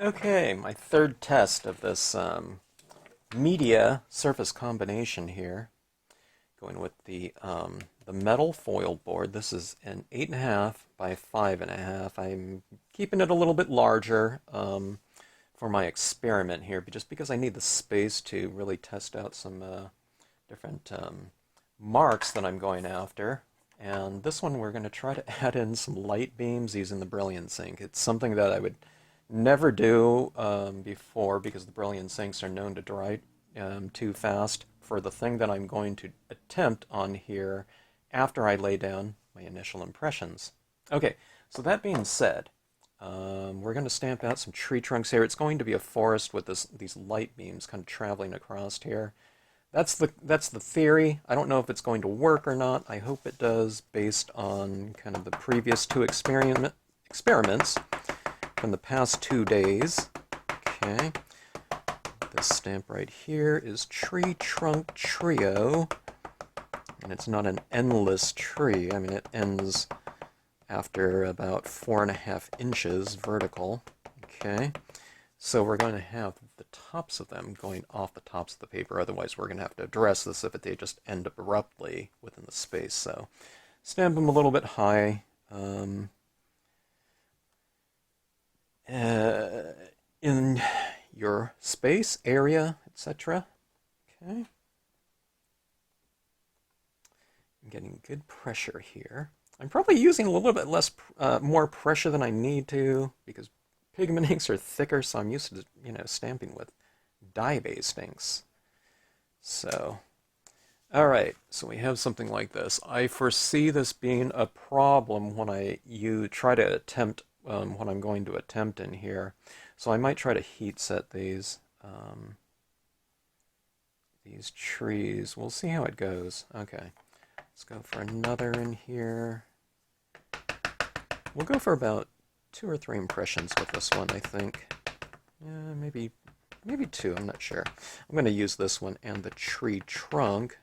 Okay, my third test of this media surface combination here. Going with the metal foil board. This is an 8.5 by 5.5. I'm keeping it a little bit larger for my experiment here, just because I need the space to really test out some different marks that I'm going after. And this one we're going to try to add in some light beams using the Brilliance ink. It's something that I would never do before because the Brilliance inks are known to dry too fast for the thing that I'm going to attempt on here after I lay down my initial impressions. Okay, so that being said, we're going to stamp out some tree trunks here. It's going to be a forest with these light beams kind of traveling across here. That's the theory. I don't know if it's going to work or not. I hope it does based on kind of the previous two experiments from the past 2 days. Okay. This stamp right here is Tree Trunk Trio. And it's not an endless tree. I mean, it ends after about 4.5 inches vertical. Okay. So we're going to have the tops of them going off the tops of the paper. Otherwise, we're going to have to address this if they just end abruptly within the space. So stamp them a little bit high. In your space, area, etc. Okay. I'm getting good pressure here. I'm probably using a little bit more pressure than I need to because pigment inks are thicker, so I'm used to, stamping with dye-based inks. So, all right, so we have something like this. I foresee this being a problem when you try to attempt what I'm going to attempt in here. So I might try to heat set these trees. We'll see how it goes. Okay, let's go for another in here. We'll go for about 2 or 3 impressions with this one, I think. Yeah, maybe 2, I'm not sure. I'm going to use this one and the tree trunk.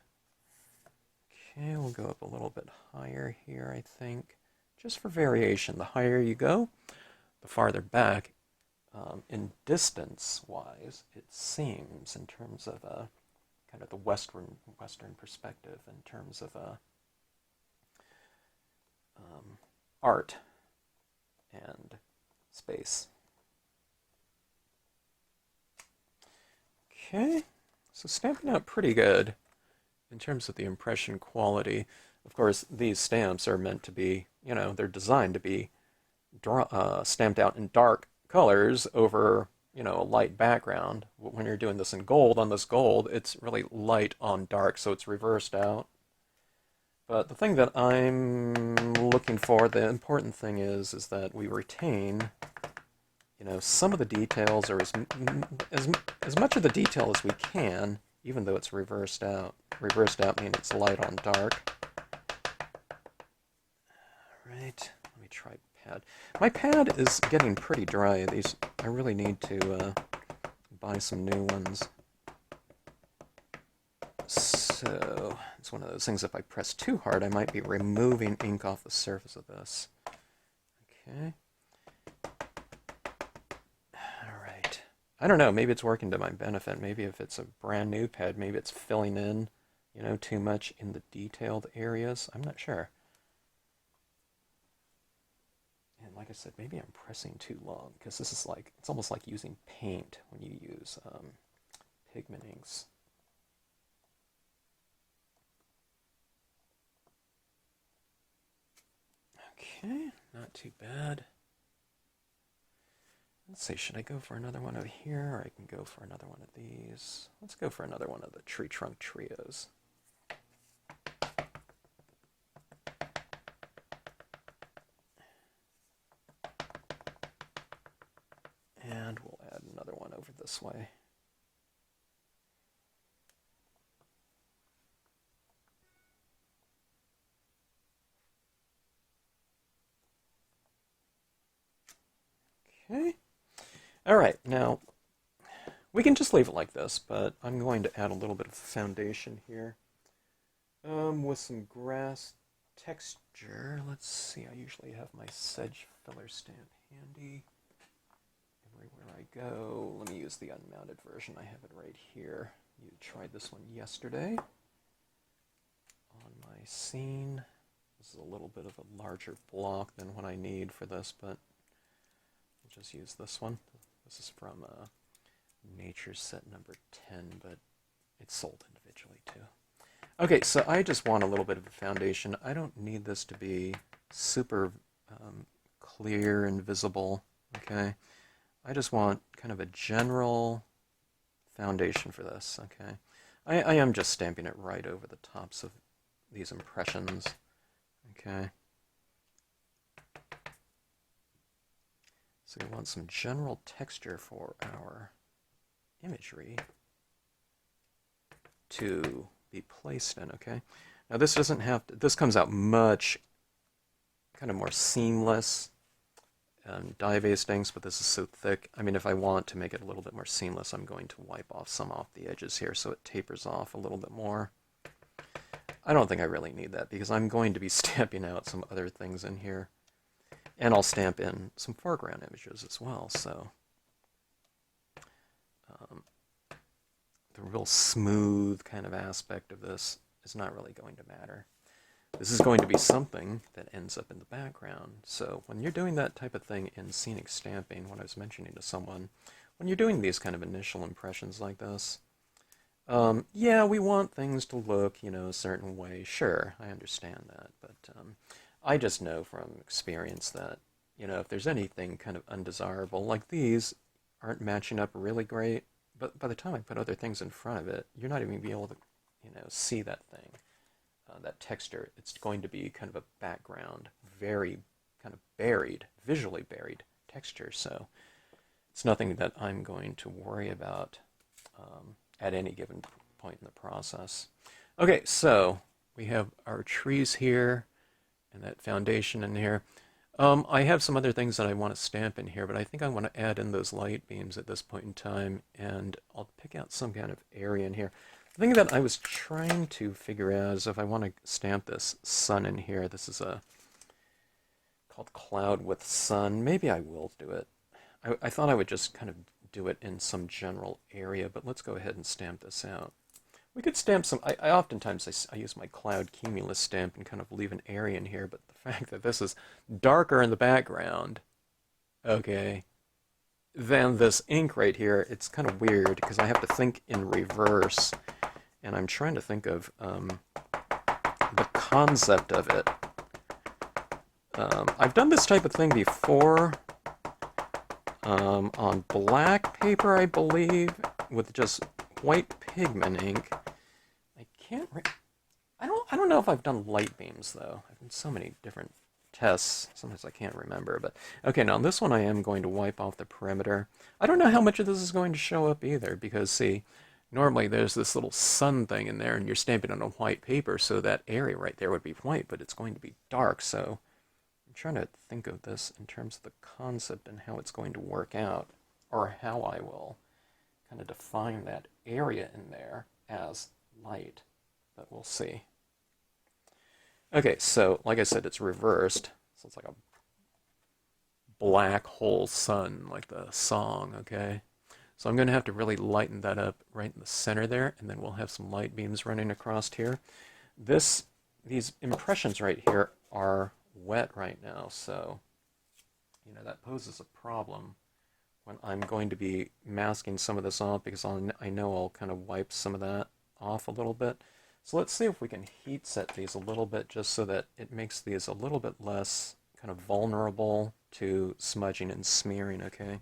Okay, we'll go up a little bit higher here, I think. Just for variation, the higher you go, the farther back in distance-wise it seems in terms of kind of the Western perspective in terms of art and space. Okay, so stamping out pretty good in terms of the impression quality. Of course, these stamps are meant to be, they're designed to be stamped out in dark colors over, a light background. When you're doing this in gold, on this gold, it's really light on dark, so it's reversed out. But the thing that I'm looking for, the important thing is that we retain, some of the details, or as much of the detail as we can, even though it's reversed out. Reversed out means it's light on dark. All right, let me try pad. My pad is getting pretty dry. I really need to buy some new ones. So it's one of those things, if I press too hard, I might be removing ink off the surface of this. Okay. All right. I don't know, maybe it's working to my benefit. Maybe if it's a brand new pad, maybe it's filling in, too much in the detailed areas. I'm not sure. And like I said, maybe I'm pressing too long because this is it's almost like using paint when you use pigment inks. Okay, not too bad. Let's see, should I go for another one over here, or I can go for another one of these? Let's go for another one of the tree trunk trios. And we'll add another one over this way. Okay. All right, now we can just leave it like this, but I'm going to add a little bit of foundation here with some grass texture. Let's see, I usually have my sedge filler stamp handy. everywhere I go. Let me use the unmounted version. I have it right here. You tried this one yesterday on my scene. This is a little bit of a larger block than what I need for this, but we'll just use this one. This is from Nature Set number 10, but it's sold individually too. Okay, so I just want a little bit of a foundation. I don't need this to be super clear and visible, okay? I just want kind of a general foundation for this, okay? I am just stamping it right over the tops of these impressions, okay? So we want some general texture for our imagery to be placed in, okay? Now this doesn't have to, this comes out much kind of more seamless dye-based inks, but this is so thick. I mean, if I want to make it a little bit more seamless, I'm going to wipe off some off the edges here so it tapers off a little bit more. I don't think I really need that because I'm going to be stamping out some other things in here. And I'll stamp in some foreground images as well, so the real smooth kind of aspect of this is not really going to matter. This is going to be something that ends up in the background. So when you're doing that type of thing in scenic stamping, what I was mentioning to someone, when you're doing these kind of initial impressions like this, yeah, we want things to look, you know, a certain way. Sure, I understand that, but I just know from experience that, you know, if there's anything kind of undesirable, like these aren't matching up really great, but by the time I put other things in front of it, you're not even going to be able to, you know, see that thing, that texture. It's going to be kind of a background, very kind of buried, visually buried texture. So it's nothing that I'm going to worry about at any given point in the process. Okay, so we have our trees here and that foundation in here. I have some other things that I want to stamp in here, but I think I want to add in those light beams at this point in time, and I'll pick out some kind of area in here. The thing that I was trying to figure out is if I want to stamp this sun in here. This is called Cloud with Sun. Maybe I will do it. I thought I would just kind of do it in some general area, but let's go ahead and stamp this out. We could stamp some, I oftentimes I use my cloud cumulus stamp and kind of leave an area in here, but the fact that this is darker in the background, okay, than this ink right here, it's kind of weird because I have to think in reverse, and I'm trying to think of the concept of it. I've done this type of thing before on black paper, I believe, with just white pigment ink. I don't know if I've done light beams though. I've done so many different tests. Sometimes I can't remember. But okay, now this one I am going to wipe off the perimeter. I don't know how much of this is going to show up either, because see, normally there's this little sun thing in there, and you're stamping on a white paper, so that area right there would be white, but it's going to be dark. So I'm trying to think of this in terms of the concept and how it's going to work out, or how I will kind of define that area in there as light. But we'll see. Okay, so like I said, it's reversed. So it's like a black hole sun, like the song, okay? So I'm going to have to really lighten that up right in the center there, and then we'll have some light beams running across here. These impressions right here are wet right now, so you know that poses a problem when I'm going to be masking some of this off, because I know I'll kind of wipe some of that off a little bit. So let's see if we can heat set these a little bit, just so that it makes these a little bit less kind of vulnerable to smudging and smearing, okay?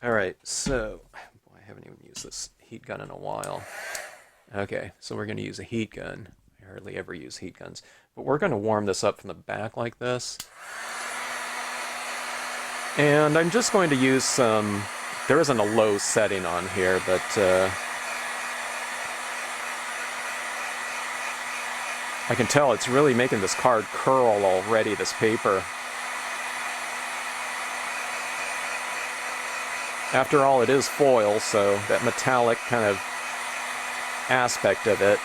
All right, so, boy, I haven't even used this heat gun in a while. Okay, so we're going to use a heat gun. I hardly ever use heat guns. But we're going to warm this up from the back like this. And I'm just going to use some, there isn't a low setting on here, but I can tell it's really making this card curl already, this paper. After all, it is foil, so that metallic kind of aspect of it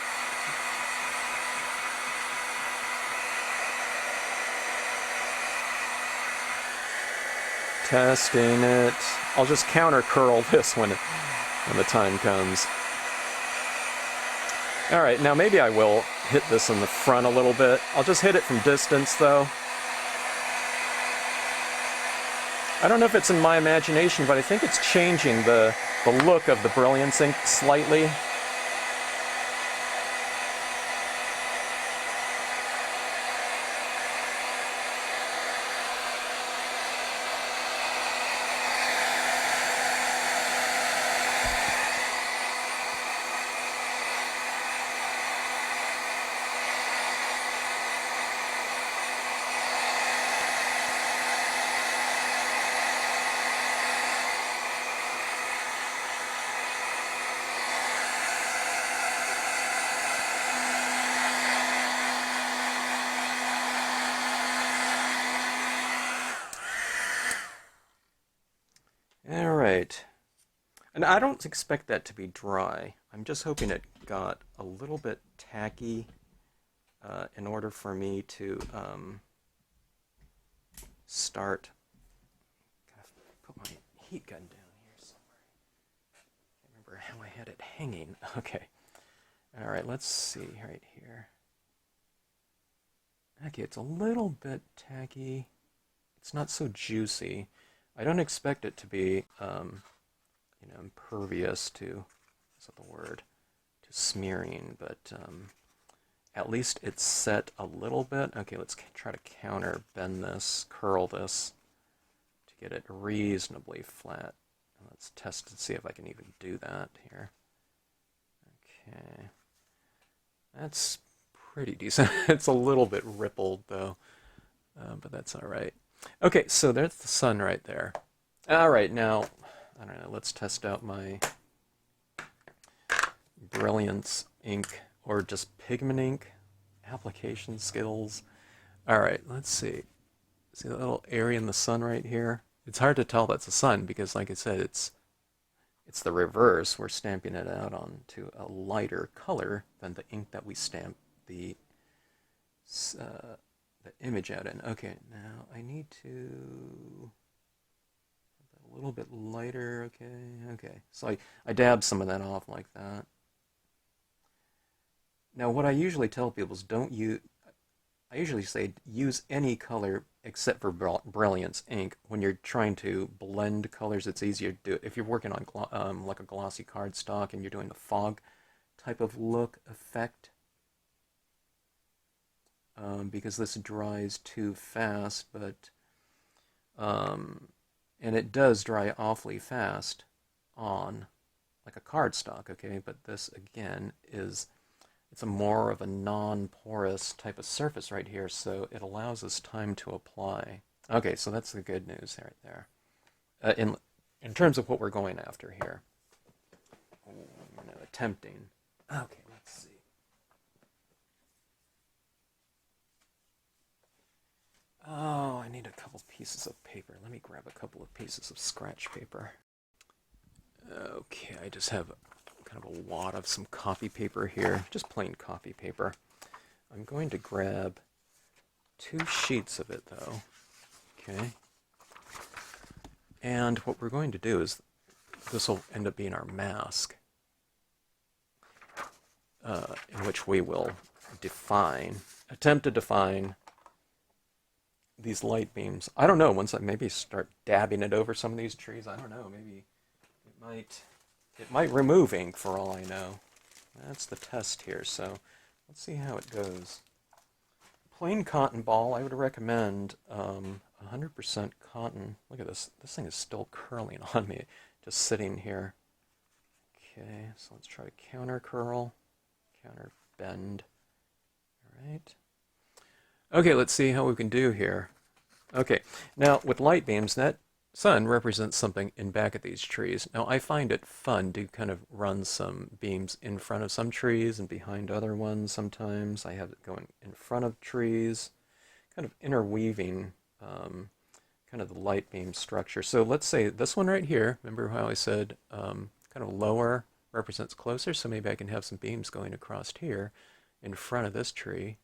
Testing it. I'll just counter curl this when the time comes. All right, now maybe I will hit this in the front a little bit. I'll just hit it from distance though. I don't know if it's in my imagination, but I think it's changing the look of the Brilliance ink slightly. All right. And I don't expect that to be dry. I'm just hoping it got a little bit tacky in order for me to start. Gotta put my heat gun down here somewhere. I can't remember how I had it hanging. Okay. All right, let's see right here. Okay, it's a little bit tacky. It's not so juicy. I don't expect it to be, impervious to, is that the word, to smearing, but at least it's set a little bit. Okay, let's try to counter bend this, curl this, to get it reasonably flat. Let's test and see if I can even do that here. Okay, that's pretty decent. It's a little bit rippled though, but that's all right. Okay, so there's the sun right there. All right, now, I don't know, let's test out my Brilliance ink, or just pigment ink, application skills. All right, let's see. See that little area in the sun right here? It's hard to tell that's a sun because, like I said, it's the reverse. We're stamping it out onto a lighter color than the ink that we stamp the image out in. Okay, now I need to a little bit lighter. Okay. So I dab some of that off like that. Now what I usually tell people is I usually say use any color except for Brilliance ink. When you're trying to blend colors, it's easier to do it. If you're working on like a glossy cardstock and you're doing the fog type of look effect, because this dries too fast, but and it does dry awfully fast on like a cardstock, okay? But this again it's a more of a non-porous type of surface right here, so it allows us time to apply. Okay, so that's the good news right there. In terms of what we're going after here, attempting. Okay, let's see. Oh, I need a couple pieces of paper. Let me grab a couple of pieces of scratch paper. Okay, I just have kind of a wad of some copy paper here, just plain copy paper. I'm going to grab 2 sheets of it though, okay? And what we're going to do is, this will end up being our mask, in which we will attempt to define these light beams. I don't know, once I maybe start dabbing it over some of these trees, I don't know, maybe it might remove ink for all I know. That's the test here, so let's see how it goes. Plain cotton ball, I would recommend 100% cotton. Look at this. This thing is still curling on me, just sitting here. Okay, so let's try to counter curl, counter bend. All right. Okay, let's see how we can do here. Okay, now with light beams, that sun represents something in back of these trees. Now I find it fun to kind of run some beams in front of some trees and behind other ones sometimes. I have it going in front of trees, kind of interweaving kind of the light beam structure. So let's say this one right here, remember how I said kind of lower represents closer, so maybe I can have some beams going across here in front of this tree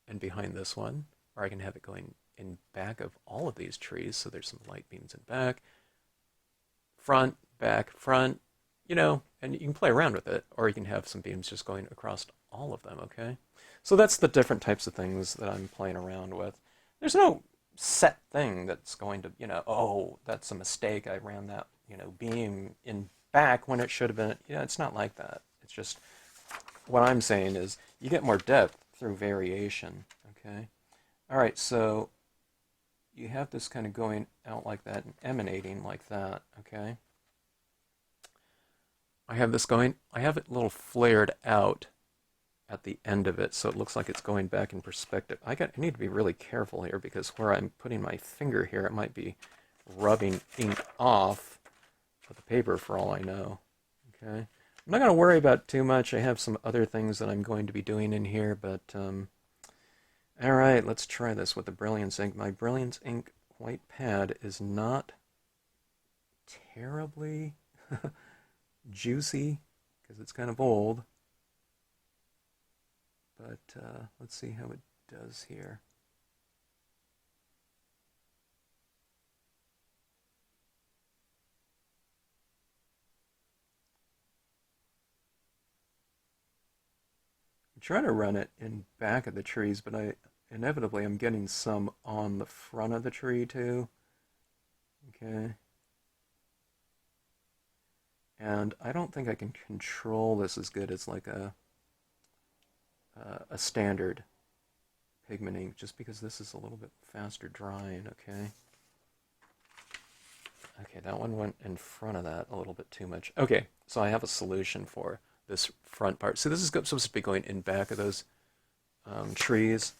and behind this one, or I can have it going in back of all of these trees, so there's some light beams in back, front, back, front, and you can play around with it, or you can have some beams just going across all of them, okay? So that's the different types of things that I'm playing around with. There's no set thing that's going to, oh, that's a mistake. I ran that, beam in back when it should have been. It's not like that. It's just what I'm saying is you get more depth through variation, okay? All right, so you have this kind of going out like that and emanating like that, okay? I have this going, I have it a little flared out at the end of it, so it looks like it's going back in perspective. I need to be really careful here because where I'm putting my finger here, it might be rubbing ink off of the paper for all I know. Okay, I'm not going to worry about it too much. I have some other things that I'm going to be doing in here, but all right, let's try this with the Brilliance ink. My Brilliance ink white pad is not terribly juicy because it's kind of old. But let's see how it does here. I'm trying to run it in back of the trees, but inevitably I'm getting some on the front of the tree too. Okay. And I don't think I can control this as good as like a standard pigment ink, just because this is a little bit faster drying, okay? Okay, that one went in front of that a little bit too much. Okay, so I have a solution for this front part. So this is supposed to be going in back of those trees,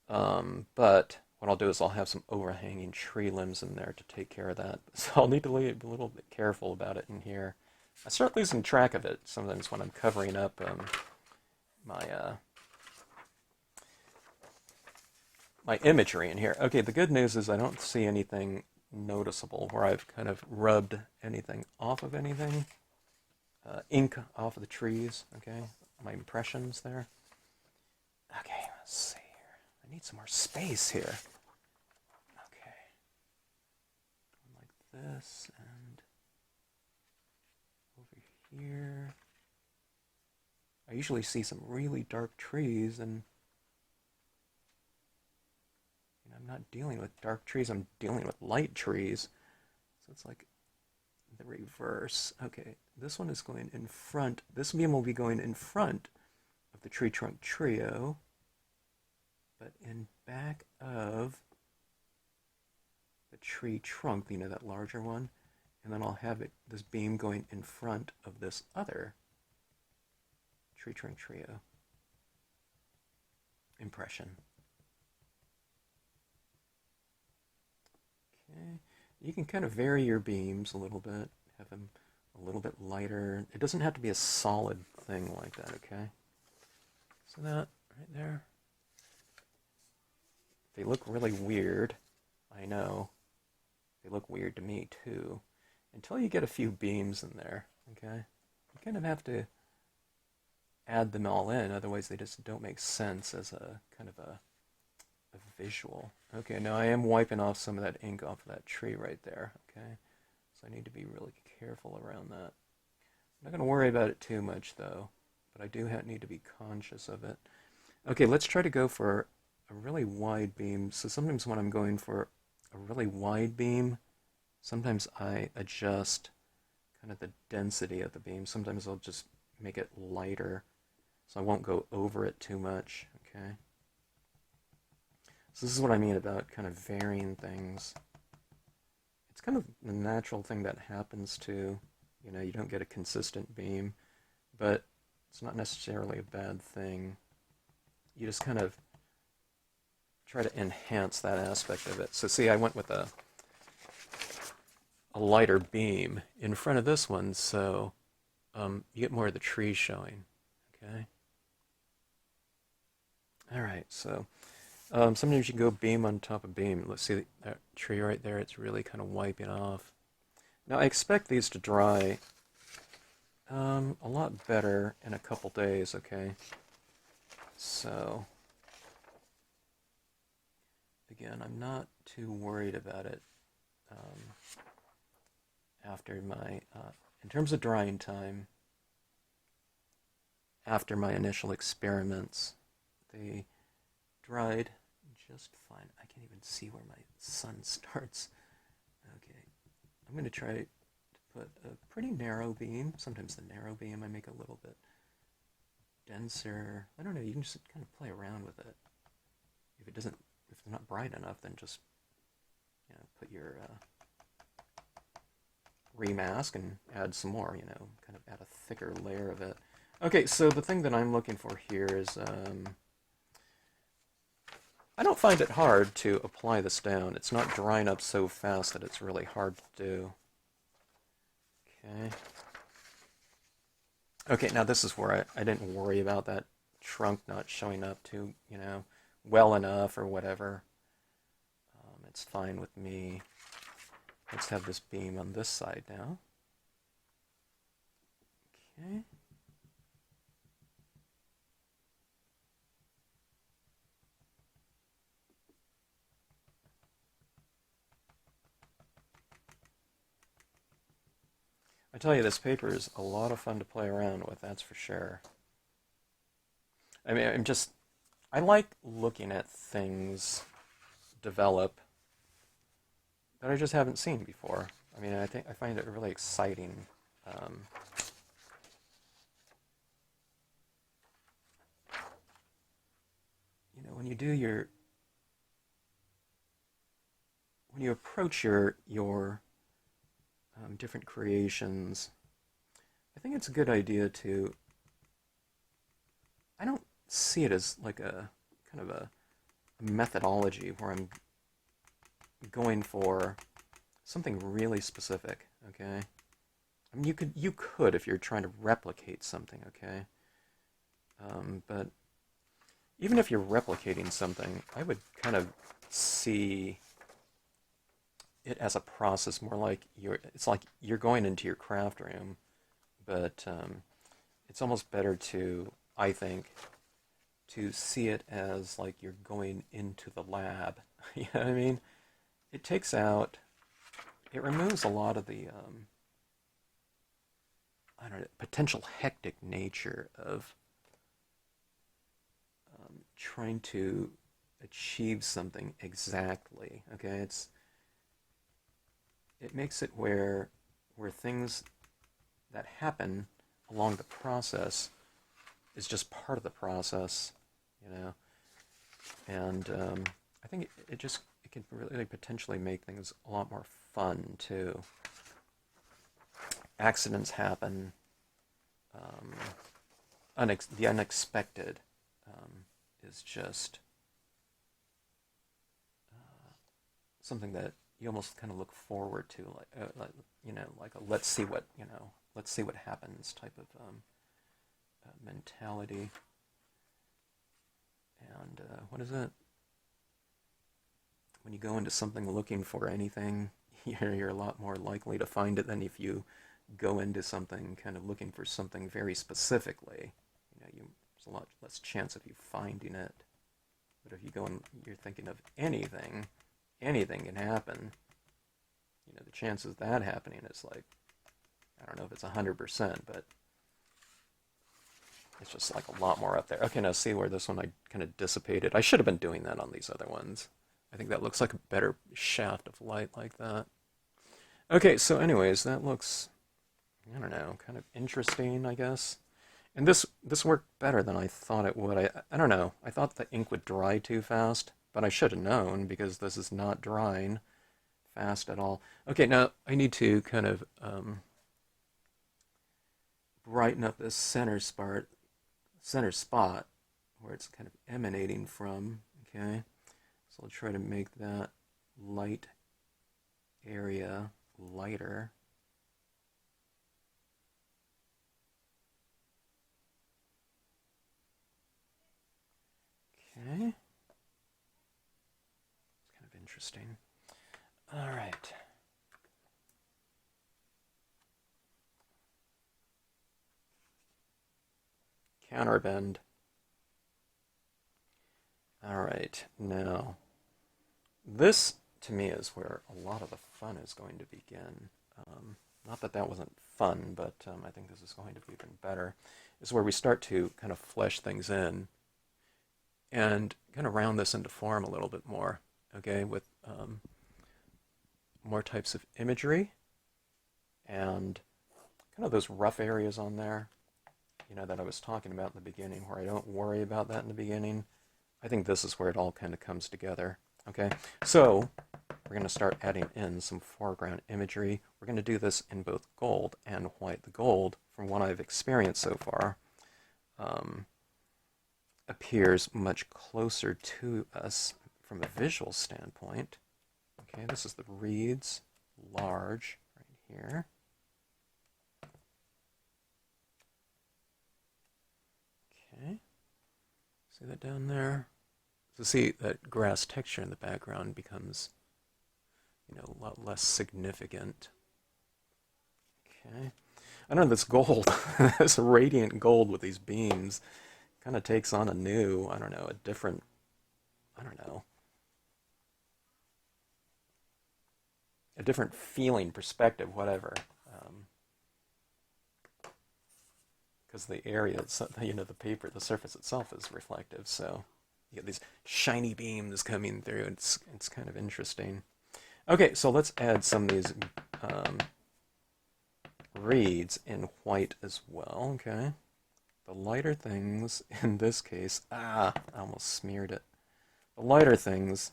but what I'll do is I'll have some overhanging tree limbs in there to take care of that. So I'll need to be a little bit careful about it in here. I start losing track of it sometimes when I'm covering up my imagery in here. Okay, the good news is I don't see anything noticeable where I've kind of rubbed anything off of anything. Ink off of the trees, okay? My impressions there. Okay, let's see here. I need some more space here. Okay. Like this and over here. I usually see some really dark trees, and I'm not dealing with dark trees, I'm dealing with light trees. So it's like the reverse. Okay, this one is going in front. This beam will be going in front of the tree trunk trio, but in back of the tree trunk, that larger one, and then I'll have this beam going in front of this other tree trunk trio impression. Okay, you can kind of vary your beams a little bit, have them a little bit lighter. It doesn't have to be a solid thing like that, okay? So that right there. They look really weird. I know. They look weird to me too. Until you get a few beams in there, okay? You kind of have to add them all in, otherwise they just don't make sense as a kind of a visual. Okay, now I am wiping off some of that ink off of that tree right there, okay? So I need to be really careful around that. I'm not going to worry about it too much though, but I do need to be conscious of it. Okay, let's try to go for a really wide beam. So sometimes when I'm going for a really wide beam, sometimes I adjust kind of the density of the beam. Sometimes I'll just make it lighter so I won't go over it too much, okay? So this is what I mean about kind of varying things. It's kind of the natural thing that happens to, you don't get a consistent beam, but it's not necessarily a bad thing. You just kind of try to enhance that aspect of it. So see, I went with a lighter beam in front of this one, so you get more of the tree showing, okay? All right, so sometimes you can go beam on top of beam. Let's see that tree right there. It's really kind of wiping off. Now, I expect these to dry a lot better in a couple days, okay? So again, I'm not too worried about it after my, in terms of drying time, after my initial experiments, they dried just fine. I can't even see where my sun starts. Okay, I'm going to try to put a pretty narrow beam. Sometimes the narrow beam I make a little bit denser. I don't know, you can just kind of play around with it. If it doesn't, if it's not bright enough, then just, you know, put your remask and add some more, you know, kind of add a thicker layer of it. Okay, so the thing that I'm looking for here is, I don't find it hard to apply this down. It's not drying up so fast that it's really hard to do. Okay. Okay, now this is where I didn't worry about that trunk not showing up too, you know, well enough or whatever. It's fine with me. Let's have this beam on this side now. Okay. I tell you, this paper is a lot of fun to play around with, that's for sure. I mean, I like looking at things develop that I just haven't seen before. I mean, I find it really exciting. Um, you know, when you approach your different creations, I think it's a good idea to. I don't see it as like a kind of a methodology where I'm going for something really specific, okay? I mean, you could if you're trying to replicate something, okay? But even if you're replicating something, I would kind of see it as a process more like it's like you're going into your craft room, but it's almost better to, I think, to see it as like you're going into the lab. You know what I mean? It takes out, it removes a lot of the, I don't know, potential hectic nature of trying to achieve something exactly. Okay, it makes it where things that happen along the process is just part of the process, you know. And I think it can really potentially make things a lot more fun too. Accidents happen. The unexpected is just something that you almost kind of look forward to, like you know, like a let's see what happens type of mentality. And what is it? When you go into something looking for anything, you're a lot more likely to find it than if you go into something kind of looking for something very specifically. You know, there's a lot less chance of you finding it. But if you go and you're thinking of anything can happen. You know, the chances of that happening is like, I don't know if it's 100%, but it's just like a lot more up there. Okay, now see where this one I kind of dissipated. I should have been doing that on these other ones. I think that looks like a better shaft of light like that. Okay, so anyways, that looks, I don't know, kind of interesting, I guess. And this worked better than I thought it would. I don't know. I thought the ink would dry too fast, but I should have known because this is not drying fast at all. Okay, now I need to kind of brighten up this center spot where it's kind of emanating from. Okay, so I'll try to make that light area lighter. Okay. It's kind of interesting. All right. Counterbend. All right. Now, this, to me, is where a lot of the fun is going to begin. Not that that wasn't fun, but I think this is going to be even better, is where we start to kind of flesh things in and kind of round this into form a little bit more, okay, with more types of imagery and kind of those rough areas on there, you know, that I was talking about in the beginning, where I don't worry about that in the beginning. I think this is where it all kind of comes together, okay? So we're going to start adding in some foreground imagery. We're going to do this in both gold and white. The gold, from what I've experienced so far, appears much closer to us from a visual standpoint. Okay, this is the reeds, large, right here. Okay, see that down there? So see that grass texture in the background becomes, you know, a lot less significant. Okay, I know this gold, this radiant gold with these beams, kind of takes on a new, I don't know, a different, I don't know, a different feeling, perspective, whatever. Because the area, you know, the paper, the surface itself is reflective, so you get these shiny beams coming through. It's kind of interesting. Okay, so let's add some of these reeds in white as well, okay? The lighter things, in this case, I almost smeared it. The lighter things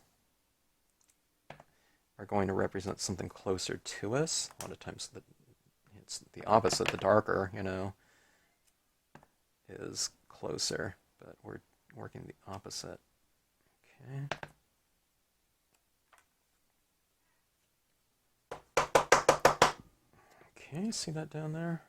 are going to represent something closer to us. A lot of times it's the opposite, the darker, you know, is closer, but we're working the opposite. Okay. Okay, see that down there?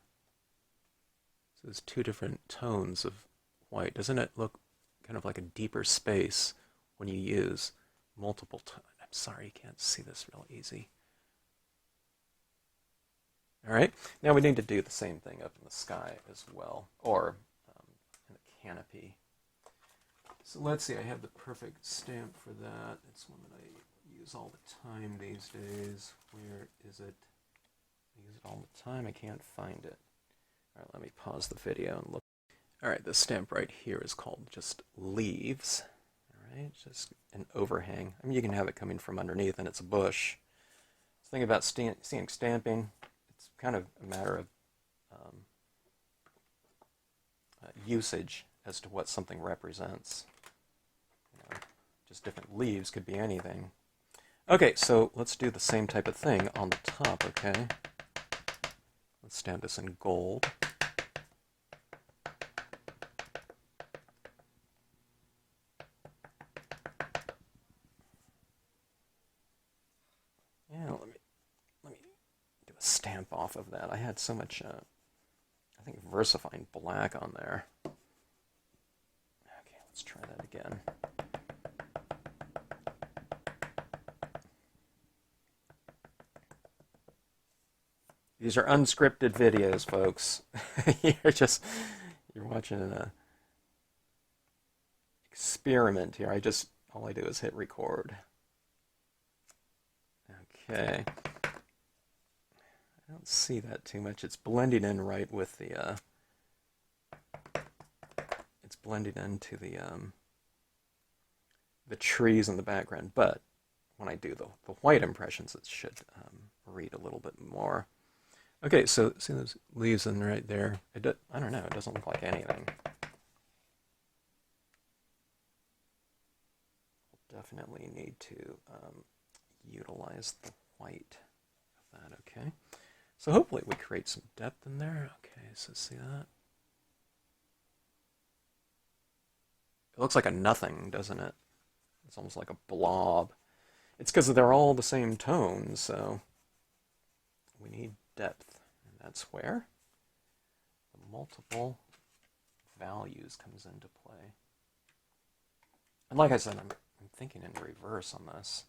So there's two different tones of white. Doesn't it look kind of like a deeper space when you use multiple tones? I'm sorry, you can't see this real easy. All right, now we need to do the same thing up in the sky as well, or in the canopy. So let's see, I have the perfect stamp for that. It's one that I use all the time these days. Where is it? I use it all the time. I can't find it. All right, let me pause the video and look. All right, this stamp right here is called just Leaves. All right, just an overhang. I mean, you can have it coming from underneath and it's a bush. The thing about seeing stamping, it's kind of a matter of usage as to what something represents. You know, just different leaves could be anything. Okay, so let's do the same type of thing on the top, okay? Let's stamp this in gold. Yeah, let me do a stamp off of that. I had so much, I think, VersaFine black on there. Okay, let's try that again. These are unscripted videos, folks. You're watching an experiment here. All I do is hit record. Okay. I don't see that too much. It's blending in right with the, it's blending into the trees in the background, but when I do the white impressions, it should read a little bit more. Okay, so see those leaves in right there? I don't know, it doesn't look like anything. We'll definitely need to utilize the white of that, okay? So hopefully we create some depth in there. Okay, so see that? It looks like a nothing, doesn't it? It's almost like a blob. It's because they're all the same tone, so we need depth. And that's where the multiple values comes into play. And like I said, I'm thinking in reverse on this.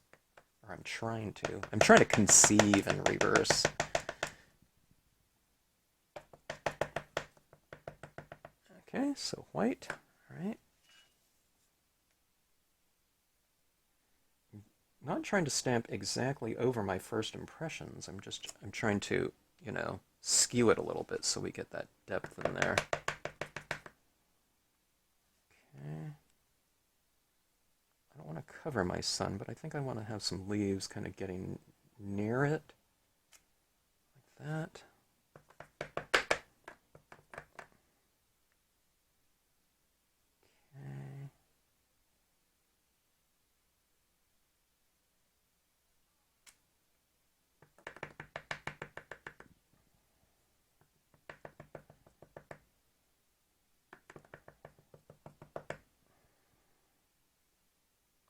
Or I'm trying to conceive in reverse. Okay, so white, all right. not trying to stamp exactly over my first impressions. I'm trying to, you know, skew it a little bit so we get that depth in there. Okay. I don't want to cover my sun, but I think I want to have some leaves kind of getting near it, like that. Okay.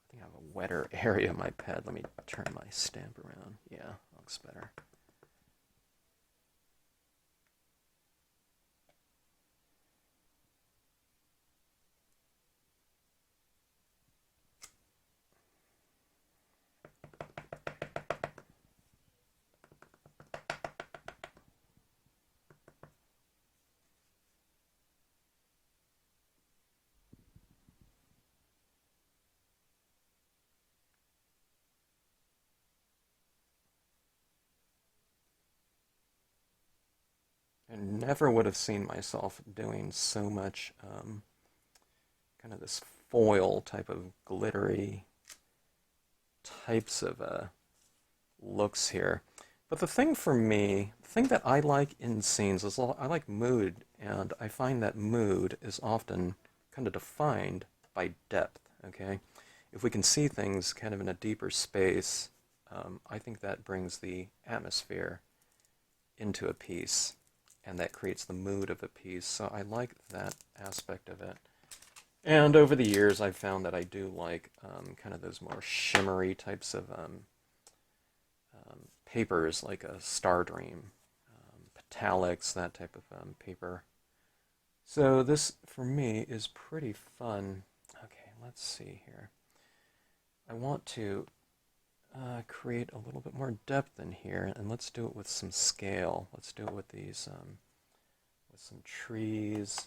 I think I have a wetter area of my pad. Let me turn my stamp around. Yeah, looks better. I never would have seen myself doing so much kind of this foil type of glittery types of looks here. But the thing for me, the thing that I like in scenes is I like mood, and I find that mood is often kind of defined by depth, okay? If we can see things kind of in a deeper space, I think that brings the atmosphere into a piece, and that creates the mood of a piece. So I like that aspect of it. And over the years, I've found that I do like kind of those more shimmery types of papers, like a Star Dream, Metallics, that type of paper. So this, for me, is pretty fun. Okay, let's see here. I want to create a little bit more depth in here, and let's do it with some scale. Let's do it with these, with some trees.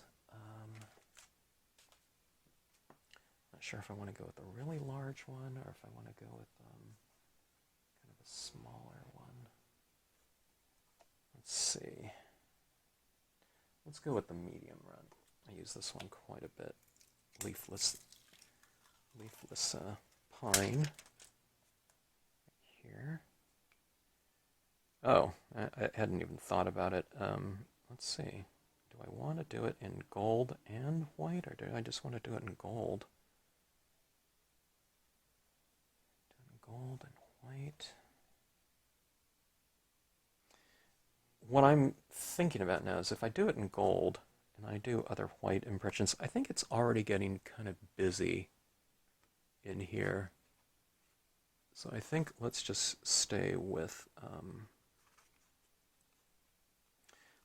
Not sure if I want to go with a really large one or if I want to go with kind of a smaller one. Let's see. Let's go with the medium run. I use this one quite a bit. Leafless pine. Here. Oh, I hadn't even thought about it. Let's see. Do I want to do it in gold and white, or do I just want to do it in gold? Gold and white. What I'm thinking about now is if I do it in gold and I do other white impressions, I think it's already getting kind of busy in here. So I think let's just stay with,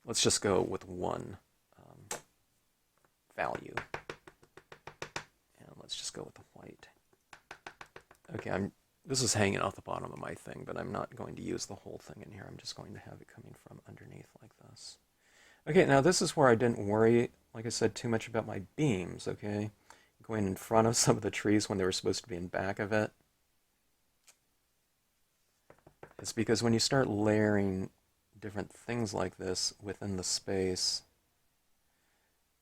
let's just go with one value. And let's just go with the white. Okay, this is hanging off the bottom of my thing, but I'm not going to use the whole thing in here. I'm just going to have it coming from underneath like this. Okay, now this is where I didn't worry, like I said, too much about my beams, okay? Going in front of some of the trees when they were supposed to be in back of it. It's because when you start layering different things like this within the space,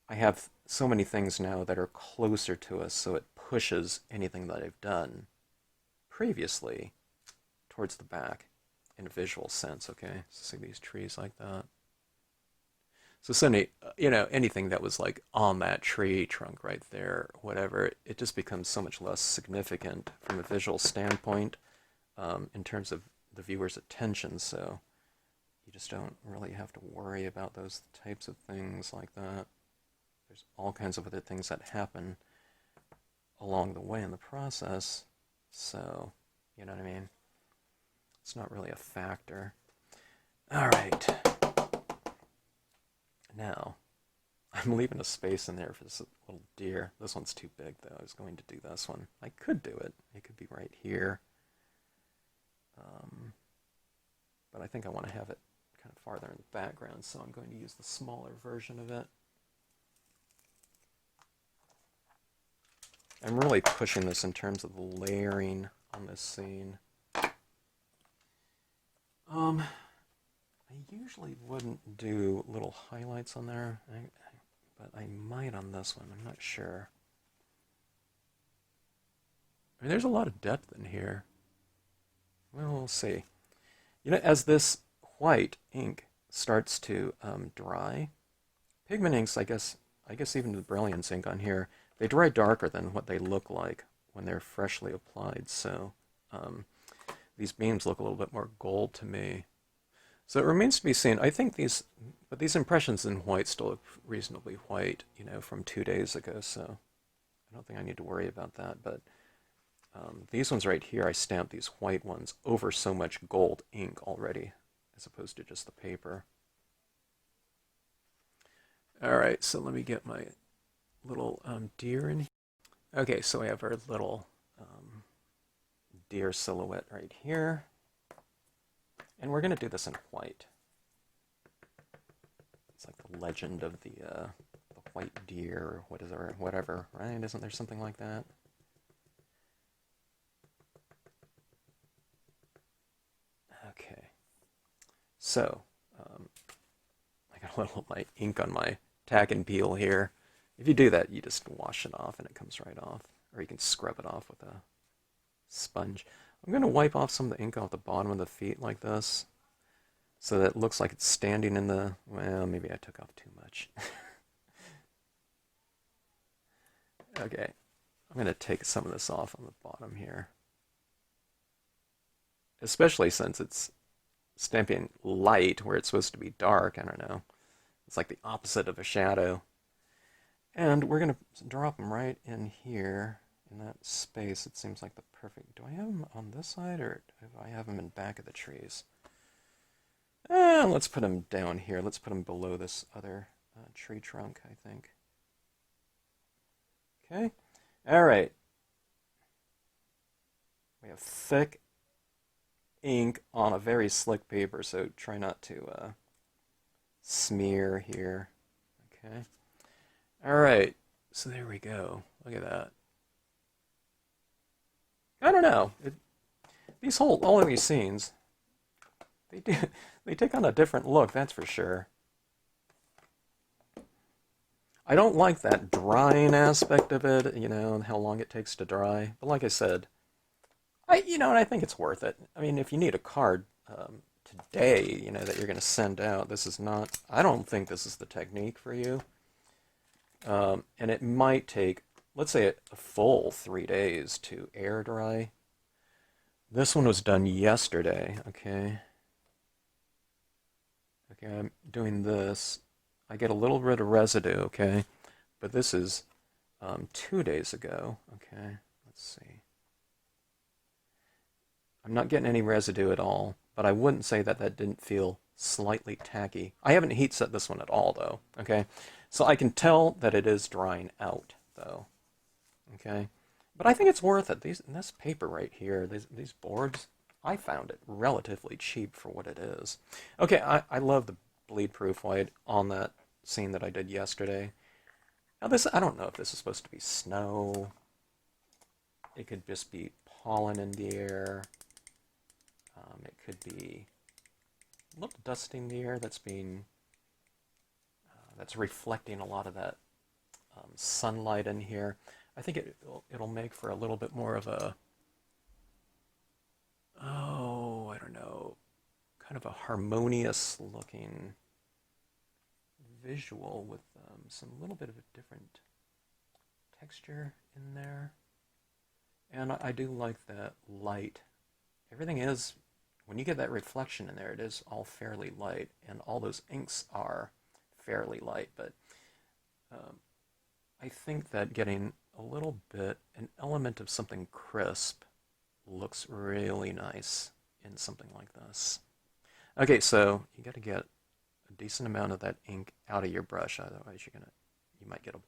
I have so many things now that are closer to us, so it pushes anything that I've done previously towards the back in a visual sense, okay? So see these trees like that. So suddenly, you know, anything that was like on that tree trunk right there, whatever, it just becomes so much less significant from a visual standpoint in terms of the viewer's attention. So you just don't really have to worry about those types of things like that. There's all kinds of other things that happen along the way in the process. So, you know what I mean? It's not really a factor. All right. Now, I'm leaving a space in there for this little deer. This one's too big, though. I was going to do this one. I could do it. It could be right here. But I think I want to have it kind of farther in the background, so I'm going to use the smaller version of it. I'm really pushing this in terms of the layering on this scene. I usually wouldn't do little highlights on there, but I might on this one. I'm not sure. I mean, there's a lot of depth in here. Well, we'll see. You know, as this white ink starts to dry, pigment inks, I guess even the Brilliance ink on here, they dry darker than what they look like when they're freshly applied. So these beams look a little bit more gold to me. So it remains to be seen. I think these impressions in white still look reasonably white, you know, from 2 days ago. So I don't think I need to worry about that. But these ones right here, I stamped these white ones over so much gold ink already, as opposed to just the paper. All right, so let me get my little deer in here. Okay, so we have our little deer silhouette right here. And we're going to do this in white. It's like the legend of the white deer, or whatever, right? Isn't there something like that? Okay. So, I got a little of my ink on my tack and peel here. If you do that, you just wash it off and it comes right off. Or you can scrub it off with a sponge. I'm going to wipe off some of the ink off the bottom of the feet like this, so that it looks like it's standing in the, well, maybe I took off too much. Okay, I'm going to take some of this off on the bottom here. Especially since it's stamping light where it's supposed to be dark, I don't know. It's like the opposite of a shadow. And we're going to drop them right in here. In that space, it seems like the perfect... Do I have them on this side, or do I have them in back of the trees? Let's put them down here. Let's put them below this other tree trunk, I think. Okay. All right. We have thick ink on a very slick paper, so try not to smear here. Okay. All right. So there we go. Look at that. I don't know. All of these scenes, they take on a different look, that's for sure. I don't like that drying aspect of it, you know, and how long it takes to dry. But like I said, and I think it's worth it. I mean, if you need a card today, you know, that you're going to send out, this is not. I don't think this is the technique for you. And it might take, let's say, a full 3 days to air dry. This one was done yesterday, okay? Okay, I'm doing this. I get a little bit of residue, okay? But this is 2 days ago, okay? Let's see. I'm not getting any residue at all, but I wouldn't say that didn't feel slightly tacky. I haven't heat set this one at all, though, okay? So I can tell that it is drying out, though. Okay, but I think it's worth it. This paper right here, these boards, I found it relatively cheap for what it is. Okay, I love the bleed proof white on that scene that I did yesterday. Now I don't know if this is supposed to be snow. It could just be pollen in the air. It could be a little dusty in the air that's reflecting a lot of that sunlight in here. I think it'll make for a little bit more of a, I don't know, kind of a harmonious looking visual with some little bit of a different texture in there. And I do like that light. Everything is, when you get that reflection in there, it is all fairly light, and all those inks are fairly light, but I think that getting a little bit, an element of something crisp looks really nice in something like this. Okay, so you got to get a decent amount of that ink out of your brush, otherwise you might get a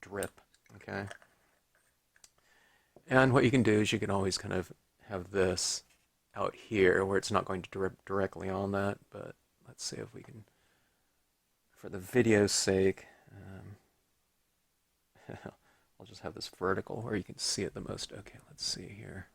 drip. Okay, and what you can do is you can always kind of have this out here where it's not going to drip directly on that. But let's see if we can, for the video's sake. I'll just have this vertical where you can see it the most. Okay, let's see here.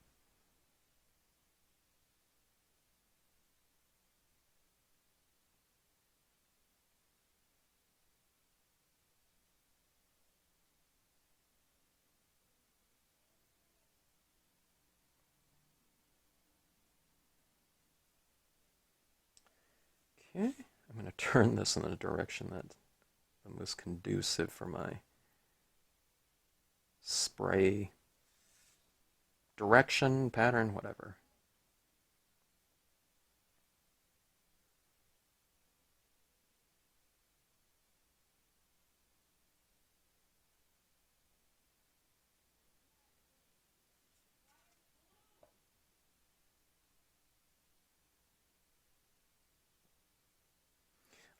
Okay, I'm going to turn this in the direction that's the most conducive for my spray direction, pattern, whatever.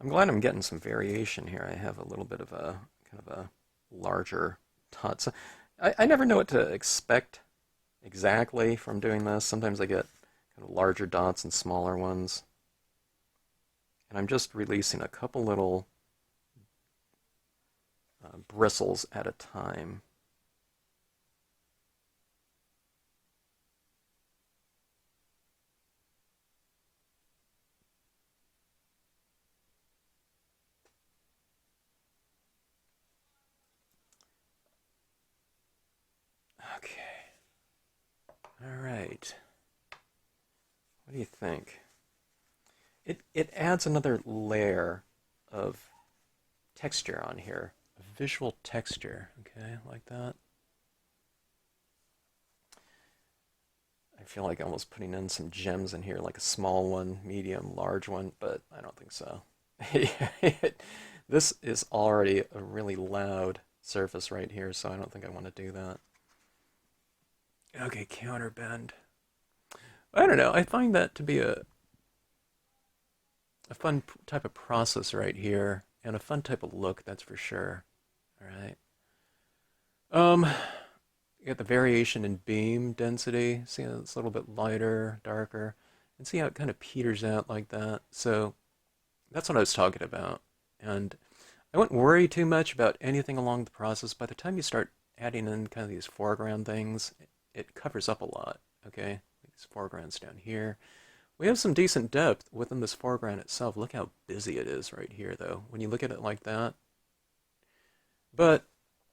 I'm glad I'm getting some variation here. I have a little bit of a kind of a larger dot. So I never know what to expect exactly from doing this. Sometimes I get kind of larger dots and smaller ones. And I'm just releasing a couple little bristles at a time. Okay. All right. What do you think? It adds another layer of texture on here, a visual texture, okay, like that. I feel like almost putting in some gems in here, like a small one, medium, large one, but I don't think so. This is already a really loud surface right here, so I don't think I want to do that. Okay, counterbend. I don't know. I find that to be a fun type of process right here, and a fun type of look, that's for sure. All right. Um, you got the variation in beam density. See how it's a little bit lighter, darker, and see how it kind of peters out like that. So that's what I was talking about. And I wouldn't worry too much about anything along the process. By the time you start adding in kind of these foreground things, it covers up a lot. Okay, these foregrounds down here. We have some decent depth within this foreground itself. Look how busy it is right here, though, when you look at it like that. But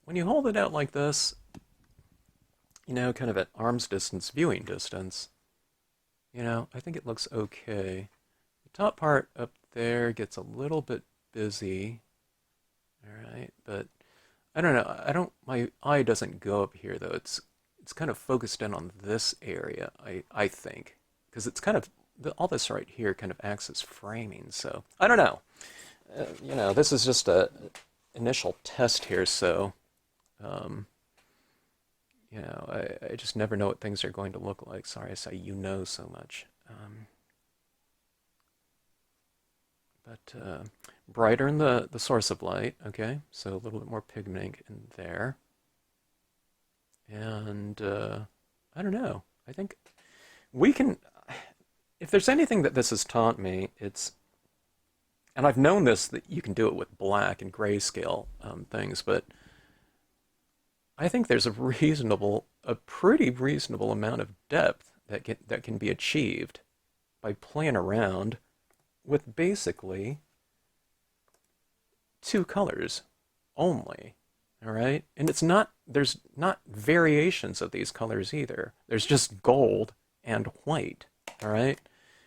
when you hold it out like this, you know, kind of at arm's distance, viewing distance, you know, I think it looks okay. The top part up there gets a little bit busy, all right, but I don't know. My eye doesn't go up here, though. It's kind of focused in on this area, I think, because it's kind of all this right here kind of acts as framing. So I don't know. You know, this is just a initial test here, so um, you know, I just never know what things are going to look like. Sorry, I say you know so much. But brighter in the source of light, okay? So a little bit more pigment in there. And I don't know. I think we can, if there's anything that this has taught me, it's, and I've known this, that you can do it with black and grayscale things, but I think there's a pretty reasonable amount of depth that can be achieved by playing around with basically two colors only. All right? And there's not variations of these colors either. There's just gold and white. All right?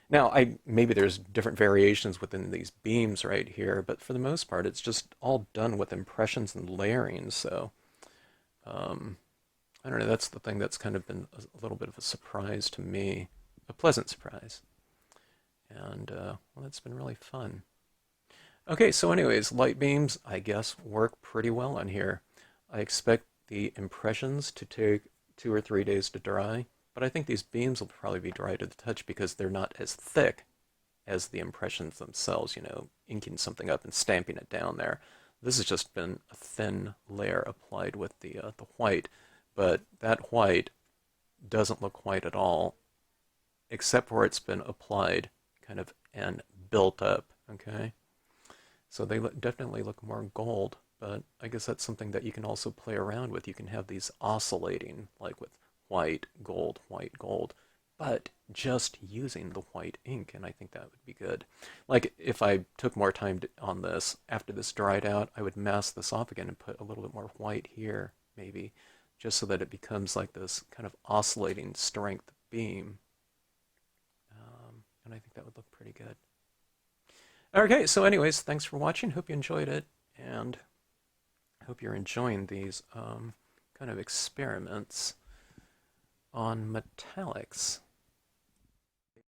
Now, maybe there's different variations within these beams right here, but for the most part, it's just all done with impressions and layering. So, um, I don't know. That's the thing that's kind of been a little bit of a surprise to me, a pleasant surprise. And, well, that's been really fun. Okay, so anyways, light beams, I guess, work pretty well on here. I expect the impressions to take 2 or 3 days to dry, but I think these beams will probably be dry to the touch because they're not as thick as the impressions themselves, you know, inking something up and stamping it down there. This has just been a thin layer applied with the white, but that white doesn't look white at all, except where it's been applied kind of and built up, okay? So they definitely look more gold, but I guess that's something that you can also play around with. You can have these oscillating, like with white, gold, but just using the white ink, and I think that would be good. Like if I took more time on this, after this dried out, I would mask this off again and put a little bit more white here, maybe, just so that it becomes like this kind of oscillating strength beam. And I think that would look pretty good. Okay, so anyways, thanks for watching. Hope you enjoyed it, and hope you're enjoying these kind of experiments on metallics.